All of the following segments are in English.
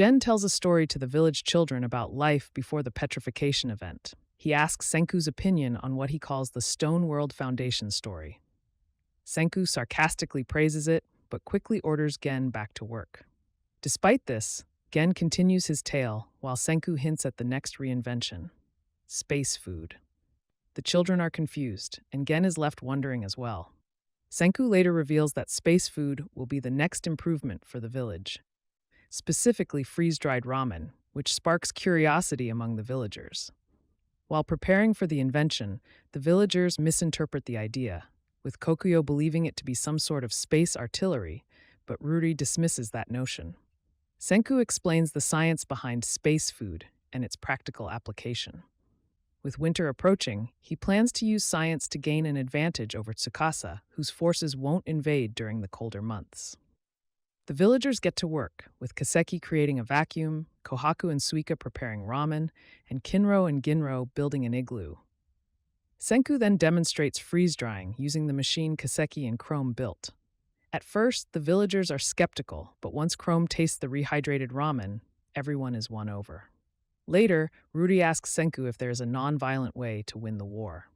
Gen tells a story to the village children about life before the petrification event. He asks Senku's opinion on what he calls the Stone World Foundation story. Senku sarcastically praises it, but quickly orders Gen back to work. Despite this, Gen continues his tale while Senku hints at the next reinvention: space food. The children are confused, and Gen is left wondering as well. Senku later reveals that space food will be the next improvement for the village, specifically freeze-dried ramen, which sparks curiosity among the villagers. While preparing for the invention, the villagers misinterpret the idea, with Kokuyo believing it to be some sort of space artillery, but Ruri dismisses that notion. Senku explains the science behind space food and its practical application. With winter approaching, he plans to use science to gain an advantage over Tsukasa, whose forces won't invade during the colder months. The villagers get to work, with Kaseki creating a vacuum, Kohaku and Suika preparing ramen, and Kinro and Ginro building an igloo. Senku then demonstrates freeze-drying using the machine Kaseki and Chrome built. At first, the villagers are skeptical, but once Chrome tastes the rehydrated ramen, everyone is won over. Later, Ruri asks Senku if there is a non-violent way to win the war.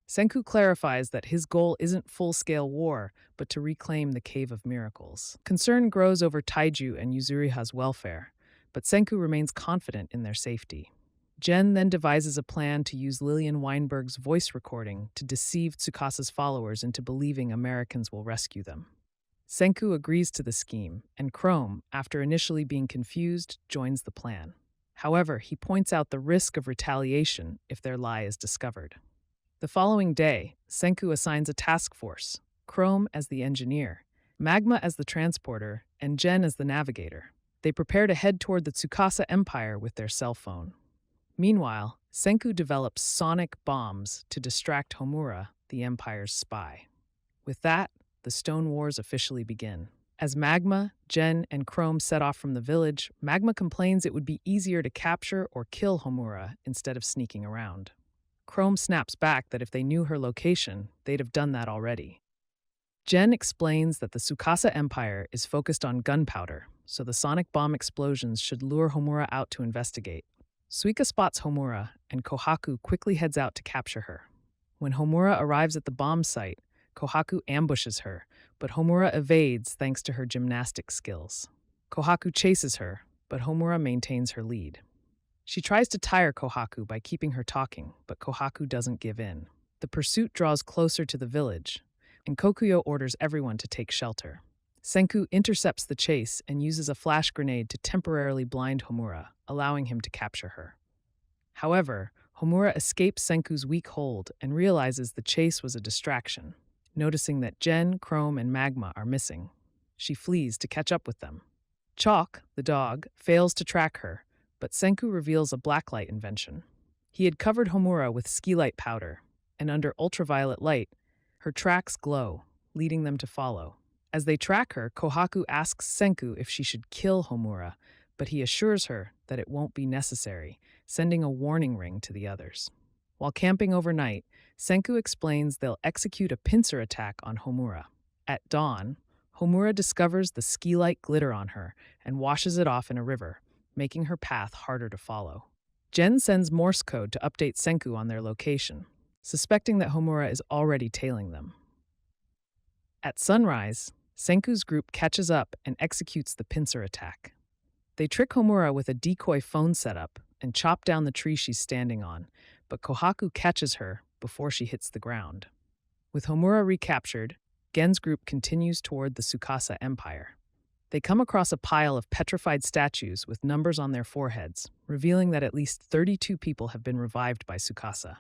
Senku clarifies that his goal isn't full-scale war, but to reclaim the Cave of Miracles. Concern grows over Taiju and Yuzuriha's welfare, but Senku remains confident in their safety. Gen then devises a plan to use Lillian Weinberg's voice recording to deceive Tsukasa's followers into believing Americans will rescue them. Senku agrees to the scheme, and Chrome, after initially being confused, joins the plan. However, he points out the risk of retaliation if their lie is discovered. The following day, Senku assigns a task force, Chrome as the engineer, Magma as the transporter, and Gen as the navigator. They prepare to head toward the Tsukasa Empire with their cell phone. Meanwhile, Senku develops sonic bombs to distract Homura, the Empire's spy. With that, the Stone Wars officially begin. As Magma, Gen, and Chrome set off from the village, Magma complains it would be easier to capture or kill Homura instead of sneaking around. Chrome snaps back that if they knew her location, they'd have done that already. Gen explains that the Tsukasa Empire is focused on gunpowder, so the sonic bomb explosions should lure Homura out to investigate. Suika spots Homura, and Kohaku quickly heads out to capture her. When Homura arrives at the bomb site, Kohaku ambushes her, but Homura evades thanks to her gymnastic skills. Kohaku chases her, but Homura maintains her lead. She tries to tire Kohaku by keeping her talking, but Kohaku doesn't give in. The pursuit draws closer to the village, and Kokuyo orders everyone to take shelter. Senku intercepts the chase and uses a flash grenade to temporarily blind Homura, allowing him to capture her. However, Homura escapes Senku's weak hold and realizes the chase was a distraction. Noticing that Gen, Chrome, and Magma are missing, she flees to catch up with them. Chalk, the dog, fails to track her, but Senku reveals a blacklight invention. He had covered Homura with ski-light powder, and under ultraviolet light, her tracks glow, leading them to follow. As they track her, Kohaku asks Senku if she should kill Homura, but he assures her that it won't be necessary, sending a warning ring to the others. While camping overnight, Senku explains they'll execute a pincer attack on Homura. At dawn, Homura discovers the ski-light glitter on her and washes it off in a river, making her path harder to follow. Gen sends Morse code to update Senku on their location, suspecting that Homura is already tailing them. At sunrise, Senku's group catches up and executes the pincer attack. They trick Homura with a decoy phone setup and chop down the tree she's standing on, but Kohaku catches her before she hits the ground. With Homura recaptured, Gen's group continues toward the Tsukasa Empire. They come across a pile of petrified statues with numbers on their foreheads, revealing that at least 32 people have been revived by Tsukasa.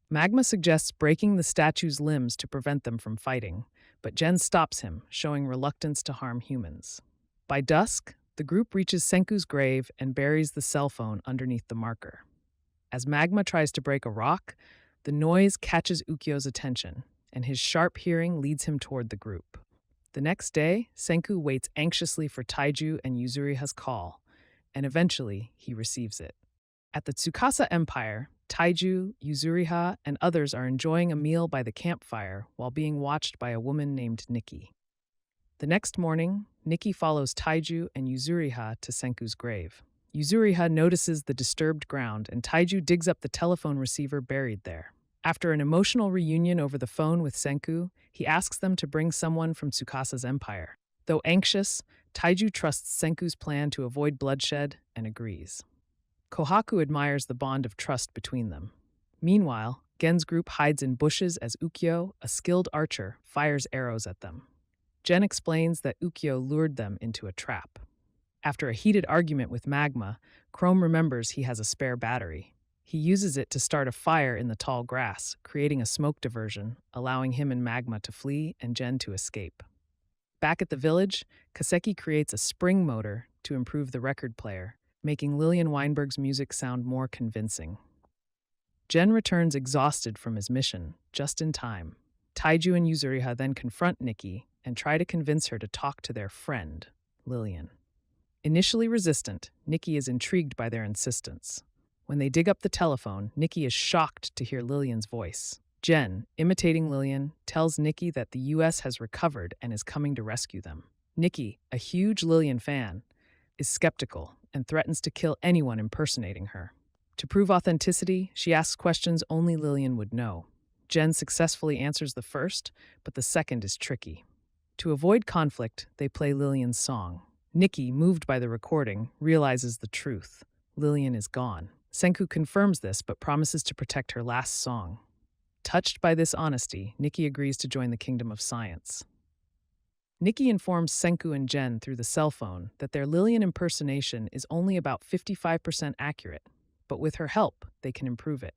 Magma suggests breaking the statues' limbs to prevent them from fighting, but Gen stops him, showing reluctance to harm humans. By dusk, the group reaches Senku's grave and buries the cell phone underneath the marker. As Magma tries to break a rock, the noise catches Ukyo's attention, and his sharp hearing leads him toward the group. The next day, Senku waits anxiously for Taiju and Yuzuriha's call, and eventually he receives it. At the Tsukasa Empire, Taiju, Yuzuriha, and others are enjoying a meal by the campfire while being watched by a woman named Nikki. The next morning, Nikki follows Taiju and Yuzuriha to Senku's grave. Yuzuriha notices the disturbed ground, and Taiju digs up the telephone receiver buried there. After an emotional reunion over the phone with Senku, he asks them to bring someone from Tsukasa's empire. Though anxious, Taiju trusts Senku's plan to avoid bloodshed and agrees. Kohaku admires the bond of trust between them. Meanwhile, Gen's group hides in bushes as Ukyo, a skilled archer, fires arrows at them. Gen explains that Ukyo lured them into a trap. After a heated argument with Magma, Chrome remembers he has a spare battery. He uses it to start a fire in the tall grass, creating a smoke diversion, allowing him and Magma to flee and Gen to escape. Back at the village, Kaseki creates a spring motor to improve the record player, making Lillian Weinberg's music sound more convincing. Gen returns exhausted from his mission, just in time. Taiju and Yuzuriha then confront Nikki and try to convince her to talk to their friend, Lillian. Initially resistant, Nikki is intrigued by their insistence. When they dig up the telephone, Nikki is shocked to hear Lillian's voice. Gen, imitating Lillian, tells Nikki that the US has recovered and is coming to rescue them. Nikki, a huge Lillian fan, is skeptical and threatens to kill anyone impersonating her. To prove authenticity, she asks questions only Lillian would know. Gen successfully answers the first, but the second is tricky. To avoid conflict, they play Lillian's song. Nikki, moved by the recording, realizes the truth. Lillian is gone. Senku confirms this but promises to protect her last song. Touched by this honesty, Nikki agrees to join the Kingdom of Science. Nikki informs Senku and Gen through the cell phone that their Lillian impersonation is only about 55% accurate, but with her help, they can improve it.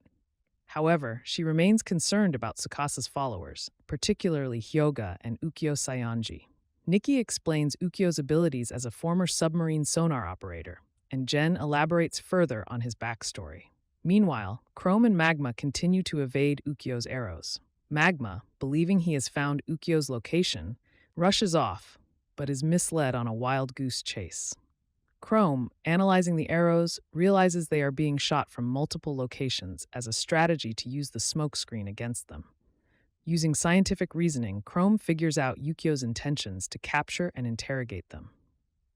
However, she remains concerned about Tsukasa's followers, particularly Hyoga and Ukyo Saionji. Nikki explains Ukyo's abilities as a former submarine sonar operator, and Gen elaborates further on his backstory. Meanwhile, Chrome and Magma continue to evade Ukyo's arrows. Magma, believing he has found Ukyo's location, rushes off, but is misled on a wild goose chase. Chrome, analyzing the arrows, realizes they are being shot from multiple locations as a strategy to use the smokescreen against them. Using scientific reasoning, Chrome figures out Ukyo's intentions to capture and interrogate them.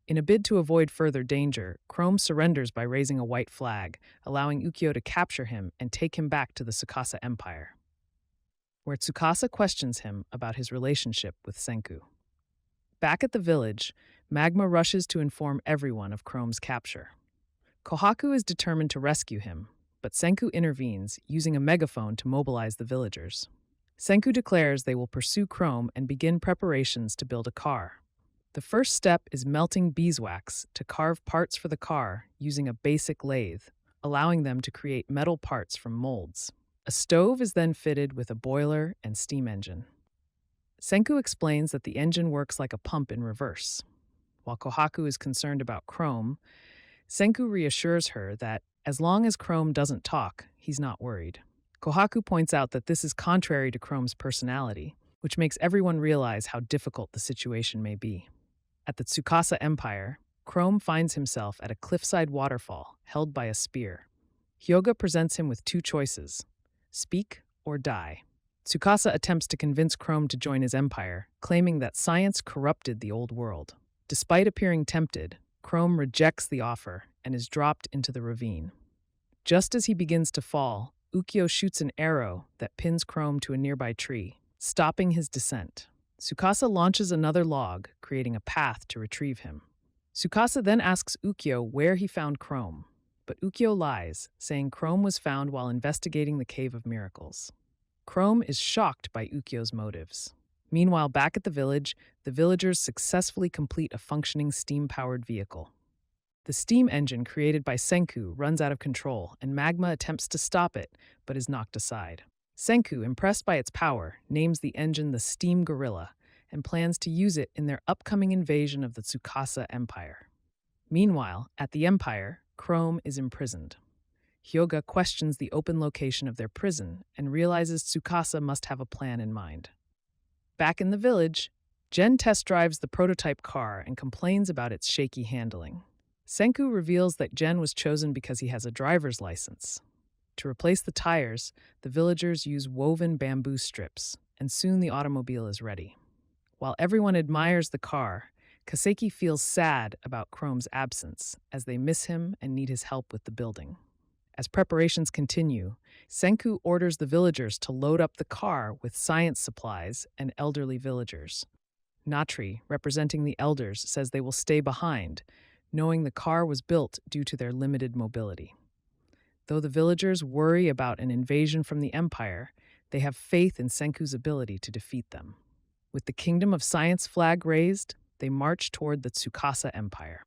In a bid to avoid further danger, Chrome surrenders by raising a white flag, allowing Ukyo to capture him and take him back to the Tsukasa Empire, where Tsukasa questions him about his relationship with Senku. Back at the village, Magma rushes to inform everyone of Chrome's capture. Kohaku is determined to rescue him, but Senku intervenes, using a megaphone to mobilize the villagers. Senku declares they will pursue Chrome and begin preparations to build a car. The first step is melting beeswax to carve parts for the car using a basic lathe, allowing them to create metal parts from molds. A stove is then fitted with a boiler and steam engine. Senku explains that the engine works like a pump in reverse. While Kohaku is concerned about Chrome, Senku reassures her that as long as Chrome doesn't talk, he's not worried. Kohaku points out that this is contrary to Chrome's personality, which makes everyone realize how difficult the situation may be. At the Tsukasa Empire, Chrome finds himself at a cliffside waterfall held by a spear. Hyoga presents him with two choices: speak or die. Tsukasa attempts to convince Chrome to join his empire, claiming that science corrupted the old world. Despite appearing tempted, Chrome rejects the offer and is dropped into the ravine. Just as he begins to fall, Ukyo shoots an arrow that pins Chrome to a nearby tree, stopping his descent. Tsukasa launches another log, creating a path to retrieve him. Tsukasa then asks Ukyo where he found Chrome, but Ukyo lies, saying Chrome was found while investigating the Cave of Miracles. Chrome is shocked by Ukyo's motives. Meanwhile, back at the village, the villagers successfully complete a functioning steam-powered vehicle. The steam engine created by Senku runs out of control, and Magma attempts to stop it, but is knocked aside. Senku, impressed by its power, names the engine the Steam Gorilla and plans to use it in their upcoming invasion of the Tsukasa Empire. Meanwhile, at the Empire, Chrome is imprisoned. Hyoga questions the open location of their prison and realizes Tsukasa must have a plan in mind. Back in the village, Gen test drives the prototype car and complains about its shaky handling. Senku reveals that Gen was chosen because he has a driver's license. To replace the tires, the villagers use woven bamboo strips, and soon the automobile is ready. While everyone admires the car, Kaseki feels sad about Chrome's absence, as they miss him and need his help with the building. As preparations continue, Senku orders the villagers to load up the car with science supplies and elderly villagers. Natri, representing the elders, says they will stay behind, knowing the car was built due to their limited mobility. Though the villagers worry about an invasion from the Empire, they have faith in Senku's ability to defeat them. With the Kingdom of Science flag raised, they march toward the Tsukasa Empire.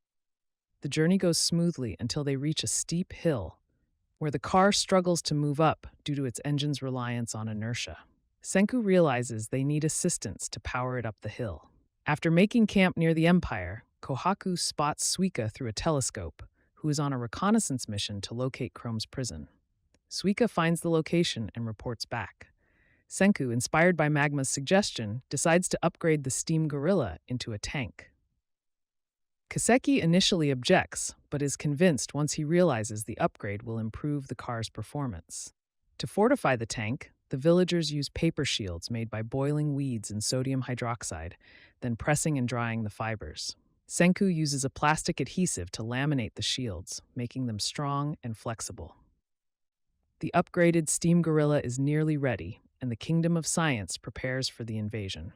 The journey goes smoothly until they reach a steep hill, where the car struggles to move up due to its engine's reliance on inertia. Senku realizes they need assistance to power it up the hill. After making camp near the Empire, Kohaku spots Suika through a telescope, who is on a reconnaissance mission to locate Chrome's prison. Suika finds the location and reports back. Senku, inspired by Magma's suggestion, decides to upgrade the steam gorilla into a tank. Kaseki initially objects, but is convinced once he realizes the upgrade will improve the car's performance. To fortify the tank, the villagers use paper shields made by boiling weeds in sodium hydroxide, then pressing and drying the fibers. Senku uses a plastic adhesive to laminate the shields, making them strong and flexible. The upgraded steam gorilla is nearly ready, and the Kingdom of Science prepares for the invasion.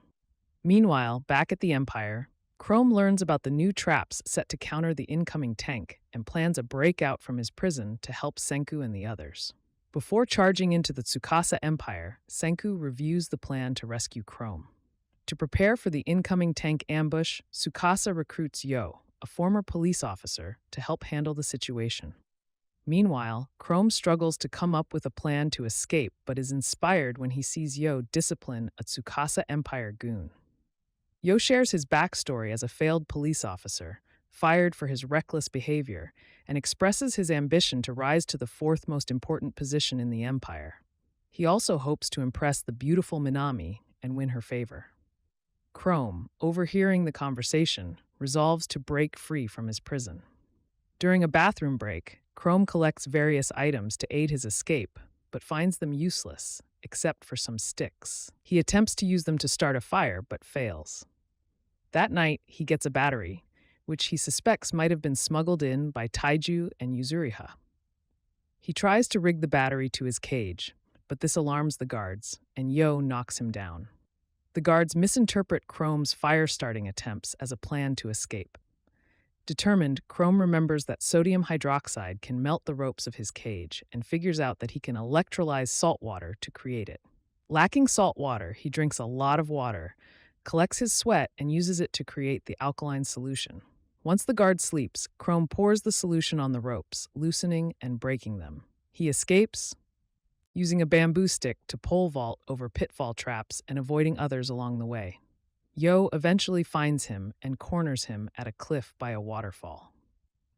Meanwhile, back at the Empire, Chrome learns about the new traps set to counter the incoming tank and plans a breakout from his prison to help Senku and the others. Before charging into the Tsukasa Empire, Senku reviews the plan to rescue Chrome. To prepare for the incoming tank ambush, Tsukasa recruits Yo, a former police officer, to help handle the situation. Meanwhile, Chrome struggles to come up with a plan to escape but is inspired when he sees Yo discipline a Tsukasa Empire goon. Yo shares his backstory as a failed police officer, fired for his reckless behavior, and expresses his ambition to rise to the fourth most important position in the Empire. He also hopes to impress the beautiful Minami and win her favor. Chrome, overhearing the conversation, resolves to break free from his prison. During a bathroom break, Chrome collects various items to aid his escape, but finds them useless, except for some sticks. He attempts to use them to start a fire, but fails. That night, he gets a battery, which he suspects might have been smuggled in by Taiju and Yuzuriha. He tries to rig the battery to his cage, but this alarms the guards, and Yo knocks him down. The guards misinterpret Chrome's fire-starting attempts as a plan to escape. Determined, Chrome remembers that sodium hydroxide can melt the ropes of his cage and figures out that he can electrolyze salt water to create it. Lacking salt water, he drinks a lot of water, collects his sweat, and uses it to create the alkaline solution. Once the guard sleeps, Chrome pours the solution on the ropes, loosening and breaking them. He escapes, using a bamboo stick to pole vault over pitfall traps and avoiding others along the way. Yo eventually finds him and corners him at a cliff by a waterfall.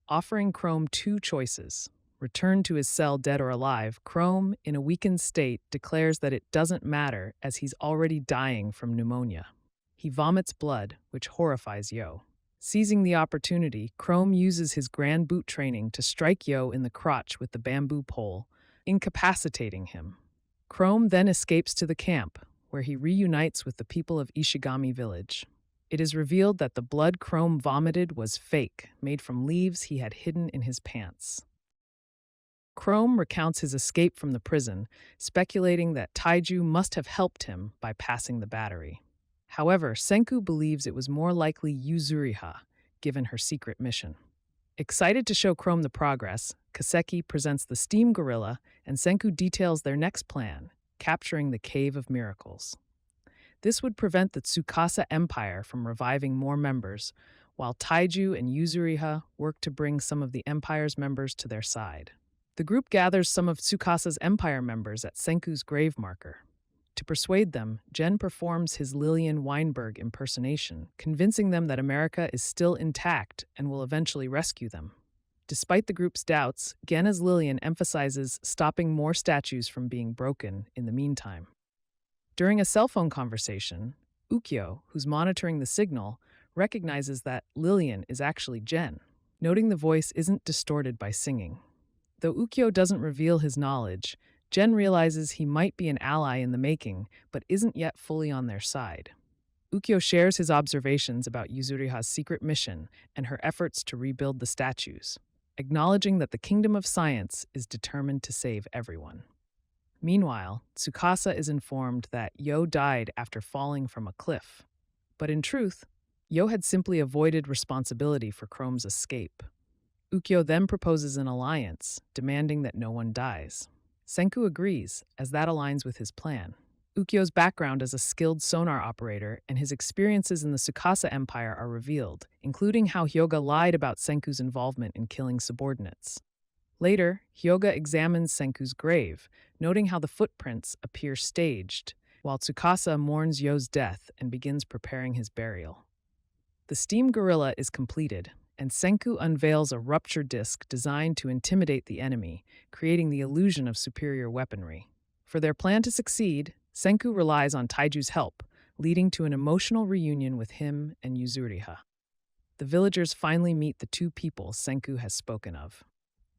Offering Chrome two choices: return to his cell dead or alive, Chrome, in a weakened state, declares that it doesn't matter as he's already dying from pneumonia. He vomits blood, which horrifies Yo. Seizing the opportunity, Chrome uses his grand boot training to strike Yo in the crotch with the bamboo pole, incapacitating him. Chrome then escapes to the camp, where he reunites with the people of Ishigami village. It is revealed that the blood Chrome vomited was fake, made from leaves he had hidden in his pants. Chrome recounts his escape from the prison, speculating that Taiju must have helped him by passing the battery. However, Senku believes it was more likely Yuzuriha, given her secret mission. Excited to show Chrome the progress, Kaseki presents the steam gorilla, and Senku details their next plan: capturing the Cave of Miracles. This would prevent the Tsukasa Empire from reviving more members, while Taiju and Yuzuriha work to bring some of the Empire's members to their side. The group gathers some of Tsukasa's Empire members at Senku's grave marker. To persuade them, Gen performs his Lillian Weinberg impersonation, convincing them that America is still intact and will eventually rescue them. Despite the group's doubts, Gen as Lillian emphasizes stopping more statues from being broken in the meantime. During a cell phone conversation, Ukyo, who's monitoring the signal, recognizes that Lillian is actually Gen, noting the voice isn't distorted by singing. Though Ukyo doesn't reveal his knowledge, Gen realizes he might be an ally in the making, but isn't yet fully on their side. Ukyo shares his observations about Yuzuriha's secret mission and her efforts to rebuild the statues, acknowledging that the kingdom of science is determined to save everyone. Meanwhile, Tsukasa is informed that Yo died after falling from a cliff. But in truth, Yo had simply avoided responsibility for Chrome's escape. Ukyo then proposes an alliance, demanding that no one dies. Senku agrees, as that aligns with his plan. Ukyo's background as a skilled sonar operator and his experiences in the Tsukasa Empire are revealed, including how Hyoga lied about Senku's involvement in killing subordinates. Later, Hyoga examines Senku's grave, noting how the footprints appear staged, while Tsukasa mourns Yo's death and begins preparing his burial. The steam gorilla is completed, and Senku unveils a rupture disc designed to intimidate the enemy, creating the illusion of superior weaponry. For their plan to succeed, Senku relies on Taiju's help, leading to an emotional reunion with him and Yuzuriha. The villagers finally meet the two people Senku has spoken of.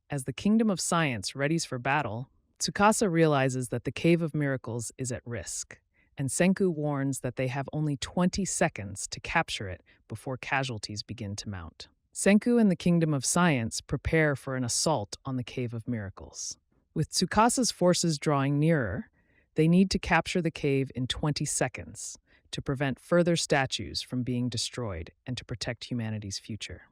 As the Kingdom of Science readies for battle, Tsukasa realizes that the Cave of Miracles is at risk, and Senku warns that they have only 20 seconds to capture it before casualties begin to mount. Senku and the Kingdom of Science prepare for an assault on the Cave of Miracles. With Tsukasa's forces drawing nearer, they need to capture the cave in 20 seconds to prevent further statues from being destroyed and to protect humanity's future.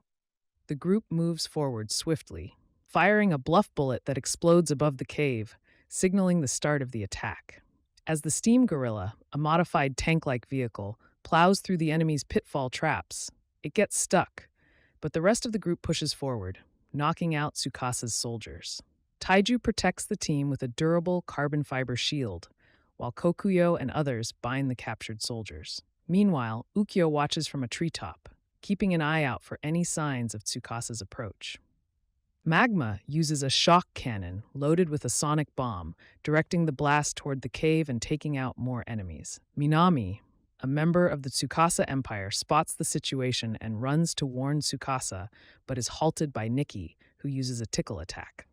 The group moves forward swiftly, firing a bluff bullet that explodes above the cave, signaling the start of the attack. As the steam gorilla, a modified tank-like vehicle, plows through the enemy's pitfall traps, it gets stuck, but the rest of the group pushes forward, knocking out Tsukasa's soldiers. Taiju protects the team with a durable carbon fiber shield, while Kokuyo and others bind the captured soldiers. Meanwhile, Ukyo watches from a treetop, keeping an eye out for any signs of Tsukasa's approach. Magma uses a shock cannon loaded with a sonic bomb, directing the blast toward the cave and taking out more enemies. Minami, a member of the Tsukasa Empire, spots the situation and runs to warn Tsukasa, but is halted by Nikki, who uses a tickle attack.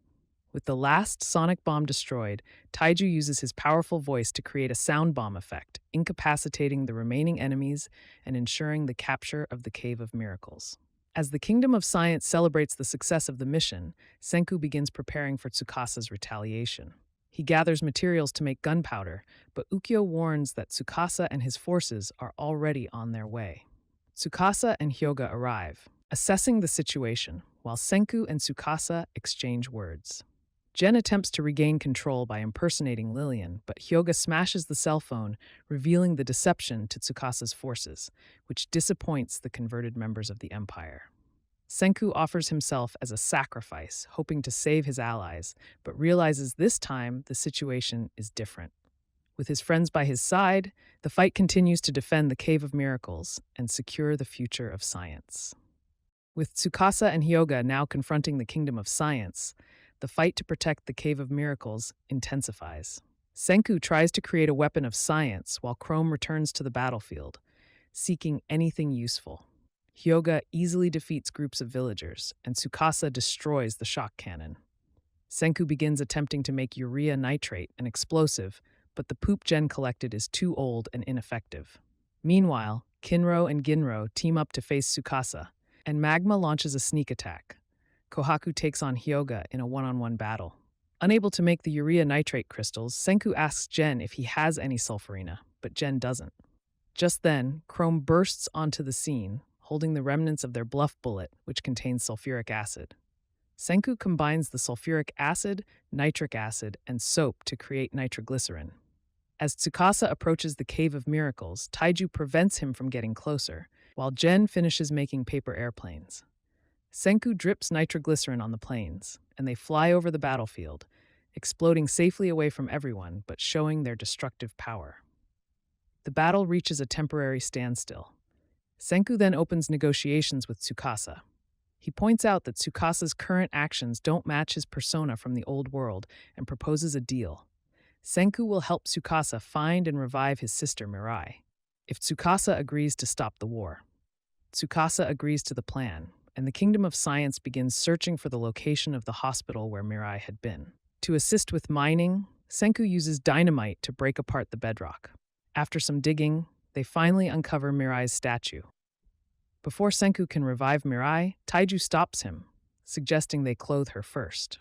With the last sonic bomb destroyed, Taiju uses his powerful voice to create a sound bomb effect, incapacitating the remaining enemies and ensuring the capture of the Cave of Miracles. As the Kingdom of Science celebrates the success of the mission, Senku begins preparing for Tsukasa's retaliation. He gathers materials to make gunpowder, but Ukyo warns that Tsukasa and his forces are already on their way. Tsukasa and Hyoga arrive, assessing the situation, while Senku and Tsukasa exchange words. Jen attempts to regain control by impersonating Lillian, but Hyoga smashes the cell phone, revealing the deception to Tsukasa's forces, which disappoints the converted members of the Empire. Senku offers himself as a sacrifice, hoping to save his allies, but realizes this time the situation is different. With his friends by his side, the fight continues to defend the Cave of Miracles and secure the future of science. With Tsukasa and Hyoga now confronting the Kingdom of Science, the fight to protect the Cave of Miracles intensifies. Senku tries to create a weapon of science while Chrome returns to the battlefield, seeking anything useful. Hyoga easily defeats groups of villagers, and Tsukasa destroys the shock cannon. Senku begins attempting to make urea nitrate, an explosive, but the poop Jen collected is too old and ineffective. Meanwhile, Kinro and Ginro team up to face Tsukasa, and Magma launches a sneak attack. Kohaku takes on Hyoga in a one-on-one battle. Unable to make the urea nitrate crystals, Senku asks Jen if he has any sulfurina, but Jen doesn't. Just then, Chrome bursts onto the scene, holding the remnants of their bluff bullet, which contains sulfuric acid. Senku combines the sulfuric acid, nitric acid, and soap to create nitroglycerin. As Tsukasa approaches the Cave of Miracles, Taiju prevents him from getting closer, while Jen finishes making paper airplanes. Senku drips nitroglycerin on the planes, and they fly over the battlefield, exploding safely away from everyone but showing their destructive power. The battle reaches a temporary standstill. Senku then opens negotiations with Tsukasa. He points out that Tsukasa's current actions don't match his persona from the old world and proposes a deal. Senku will help Tsukasa find and revive his sister Mirai, if Tsukasa agrees to stop the war. Tsukasa agrees to the plan, and the Kingdom of Science begins searching for the location of the hospital where Mirai had been. To assist with mining, Senku uses dynamite to break apart the bedrock. After some digging, they finally uncover Mirai's statue. Before Senku can revive Mirai, Taiju stops him, suggesting they clothe her first.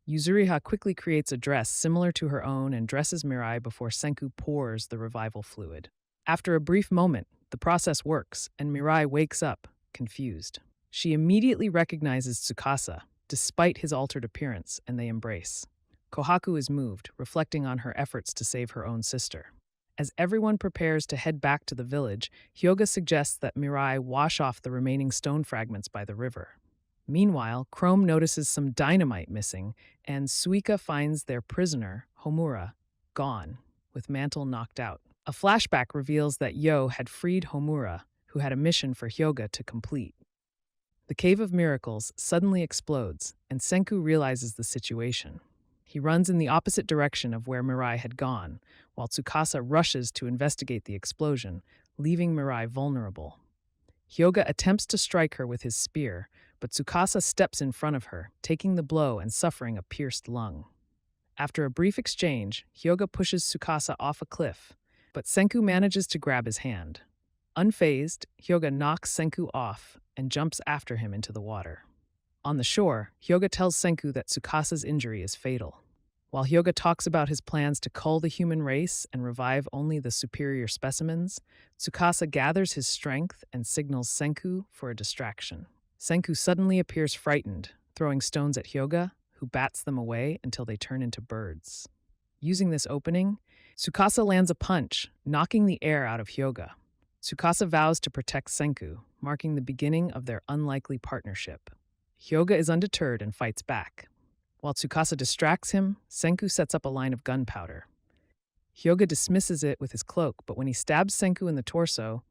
Yuzuriha quickly creates a dress similar to her own and dresses Mirai before Senku pours the revival fluid. After a brief moment, the process works, and Mirai wakes up, confused. She immediately recognizes Tsukasa, despite his altered appearance, and they embrace. Kohaku is moved, reflecting on her efforts to save her own sister. As everyone prepares to head back to the village, Hyoga suggests that Mirai wash off the remaining stone fragments by the river. Meanwhile, Chrome notices some dynamite missing, and Suika finds their prisoner, Homura, gone, with mantle knocked out. A flashback reveals that Yo had freed Homura, who had a mission for Hyoga to complete. The Cave of Miracles suddenly explodes, and Senku realizes the situation. He runs in the opposite direction of where Mirai had gone, while Tsukasa rushes to investigate the explosion, leaving Mirai vulnerable. Hyoga attempts to strike her with his spear, but Tsukasa steps in front of her, taking the blow and suffering a pierced lung. After a brief exchange, Hyoga pushes Tsukasa off a cliff, but Senku manages to grab his hand. Unfazed, Hyoga knocks Senku off and jumps after him into the water. On the shore, Hyoga tells Senku that Tsukasa's injury is fatal. While Hyoga talks about his plans to cull the human race and revive only the superior specimens, Tsukasa gathers his strength and signals Senku for a distraction. Senku suddenly appears frightened, throwing stones at Hyoga, who bats them away until they turn into birds. Using this opening, Tsukasa lands a punch, knocking the air out of Hyoga. Tsukasa vows to protect Senku, marking the beginning of their unlikely partnership. Hyoga is undeterred and fights back. While Tsukasa distracts him, Senku sets up a line of gunpowder. Hyoga dismisses it with his cloak, but when he stabs Senku in the torso,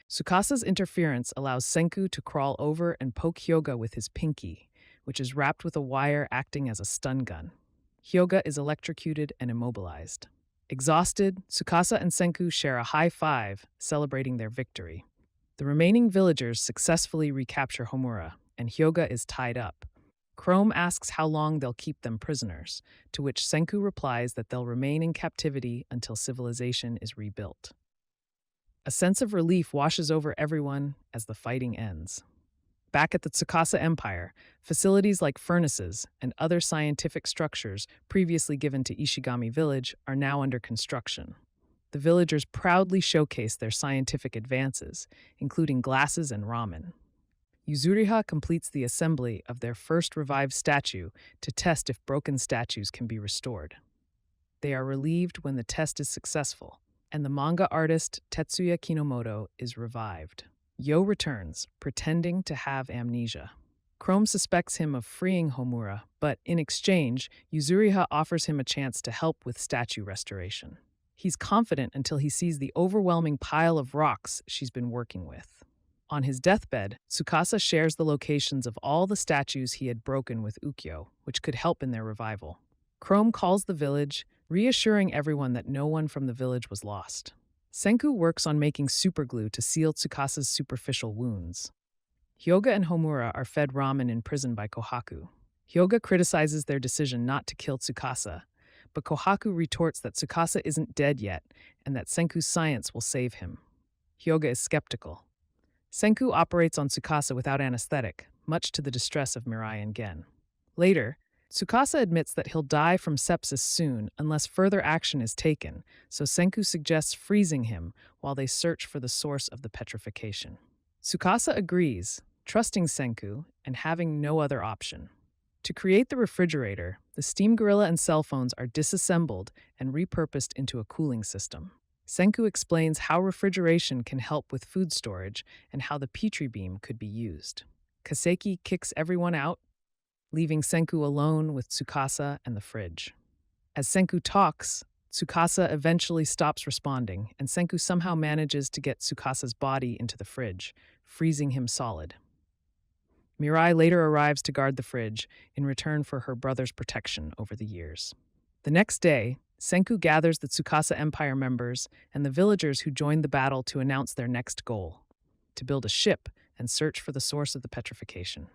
Tsukasa's interference allows Senku to crawl over and poke Hyoga with his pinky, which is wrapped with a wire acting as a stun gun. Hyoga is electrocuted and immobilized. Exhausted, Tsukasa and Senku share a high five, celebrating their victory. The remaining villagers successfully recapture Homura, and Hyoga is tied up. Chrome asks how long they'll keep them prisoners, to which Senku replies that they'll remain in captivity until civilization is rebuilt. A sense of relief washes over everyone as the fighting ends. Back at the Tsukasa Empire, facilities like furnaces and other scientific structures previously given to Ishigami Village are now under construction. The villagers proudly showcase their scientific advances, including glasses and ramen. Yuzuriha completes the assembly of their first revived statue to test if broken statues can be restored. They are relieved when the test is successful, and the manga artist Tetsuya Kinomoto is revived. Yo returns, pretending to have amnesia. Chrome suspects him of freeing Homura, but in exchange, Yuzuriha offers him a chance to help with statue restoration. He's confident until he sees the overwhelming pile of rocks she's been working with. On his deathbed, Tsukasa shares the locations of all the statues he had broken with Ukyo, which could help in their revival. Chrome calls the village, reassuring everyone that no one from the village was lost. Senku works on making superglue to seal Tsukasa's superficial wounds. Hyoga and Homura are fed ramen in prison by Kohaku. Hyoga criticizes their decision not to kill Tsukasa, but Kohaku retorts that Tsukasa isn't dead yet and that Senku's science will save him. Hyoga is skeptical. Senku operates on Tsukasa without anesthetic, much to the distress of Mirai and Gen. Later, Tsukasa admits that he'll die from sepsis soon unless further action is taken, so Senku suggests freezing him while they search for the source of the petrification. Tsukasa agrees, trusting Senku and having no other option. To create the refrigerator, the steam gorilla and cell phones are disassembled and repurposed into a cooling system. Senku explains how refrigeration can help with food storage and how the Petri beam could be used. Kaseki kicks everyone out, leaving Senku alone with Tsukasa and the fridge. As Senku talks, Tsukasa eventually stops responding, and Senku somehow manages to get Tsukasa's body into the fridge, freezing him solid. Mirai later arrives to guard the fridge in return for her brother's protection over the years. The next day, Senku gathers the Tsukasa Empire members and the villagers who joined the battle to announce their next goal: to build a ship and search for the source of the petrification.